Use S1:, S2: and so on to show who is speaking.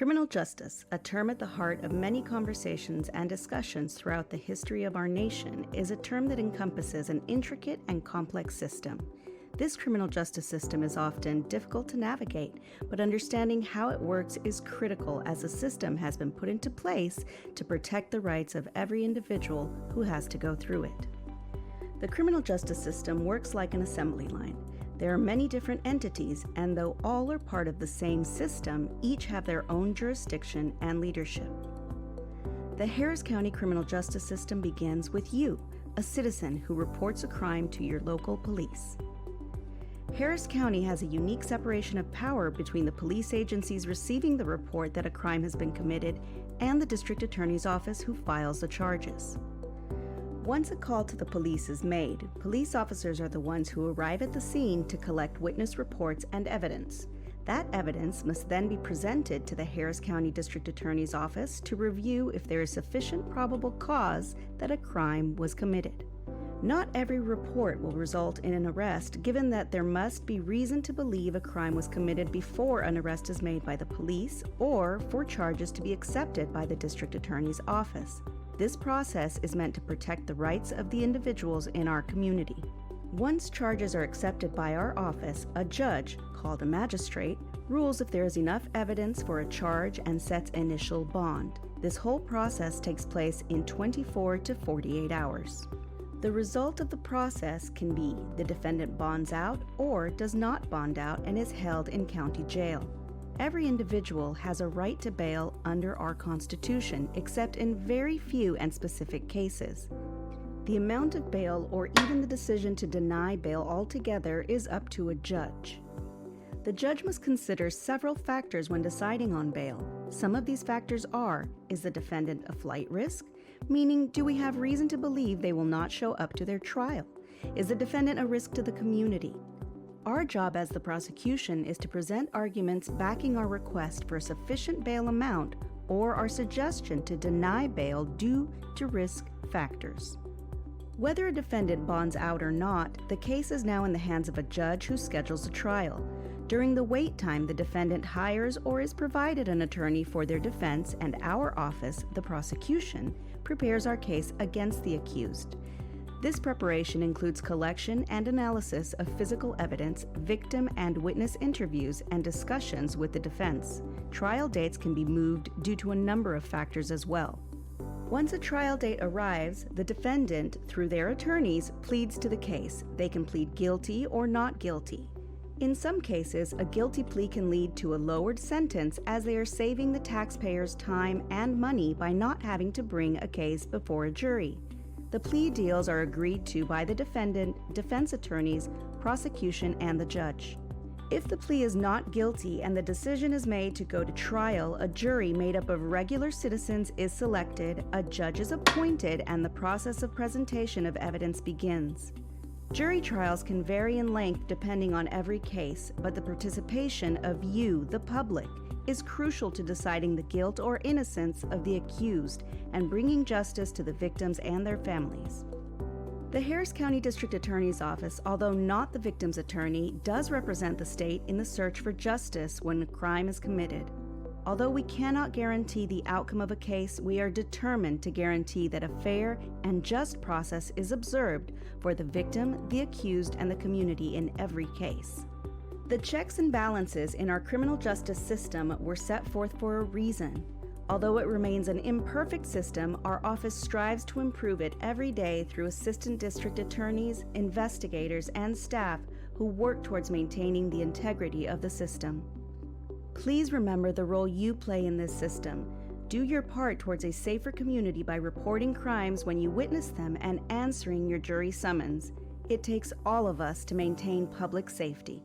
S1: Criminal justice, a term at the heart of many conversations and discussions throughout the history of our nation, is a term that encompasses an intricate and complex system. This criminal justice system is often difficult to navigate, but understanding how it works is critical as the system has been put into place to protect the rights of every individual who has to go through it. The criminal justice system works like an assembly line. There are many different entities, and though all are part of the same system, each have their own jurisdiction and leadership. The Harris County criminal justice system begins with you, a citizen who reports a crime to your local police. Harris County has a unique separation of power between the police agencies receiving the report that a crime has been committed and the district attorney's office who files the charges. Once a call to the police is made, police officers are the ones who arrive at the scene to collect witness reports and evidence. That evidence must then be presented to the Harris County District Attorney's Office to review if there is sufficient probable cause that a crime was committed. Not every report will result in an arrest, given that there must be reason to believe a crime was committed before an arrest is made by the police or for charges to be accepted by the District Attorney's Office. This process is meant to protect the rights of the individuals in our community. Once charges are accepted by our office, a judge, called a magistrate, rules if there is enough evidence for a charge and sets initial bond. This whole process takes place in 24 to 48 hours. The result of the process can be the defendant bonds out or does not bond out and is held in county jail. Every individual has a right to bail under our Constitution, except in very few and specific cases. The amount of bail or even the decision to deny bail altogether is up to a judge. The judge must consider several factors when deciding on bail. Some of these factors are, is the defendant a flight risk? Meaning, do we have reason to believe they will not show up to their trial? Is the defendant a risk to the community? Our job as the prosecution is to present arguments backing our request for a sufficient bail amount or our suggestion to deny bail due to risk factors. Whether a defendant bonds out or not, the case is now in the hands of a judge who schedules a trial. During the wait time, the defendant hires or is provided an attorney for their defense, and our office, the prosecution, prepares our case against the accused. This preparation includes collection and analysis of physical evidence, victim and witness interviews, and discussions with the defense. Trial dates can be moved due to a number of factors as well. Once a trial date arrives, the defendant, through their attorneys, pleads to the case. They can plead guilty or not guilty. In some cases, a guilty plea can lead to a lowered sentence as they are saving the taxpayers' time and money by not having to bring a case before a jury. The plea deals are agreed to by the defendant, defense attorneys, prosecution, and the judge. If the plea is not guilty and the decision is made to go to trial, a jury made up of regular citizens is selected, a judge is appointed, and the process of presentation of evidence begins. Jury trials can vary in length depending on every case, but the participation of you, the public, is crucial to deciding the guilt or innocence of the accused and bringing justice to the victims and their families. The Harris County District Attorney's Office, although not the victim's attorney, does represent the state in the search for justice when a crime is committed. Although we cannot guarantee the outcome of a case, we are determined to guarantee that a fair and just process is observed for the victim, the accused, and the community in every case. The checks and balances in our criminal justice system were set forth for a reason. Although it remains an imperfect system, our office strives to improve it every day through assistant district attorneys, investigators, and staff who work towards maintaining the integrity of the system. Please remember the role you play in this system. Do your part towards a safer community by reporting crimes when you witness them and answering your jury summons. It takes all of us to maintain public safety.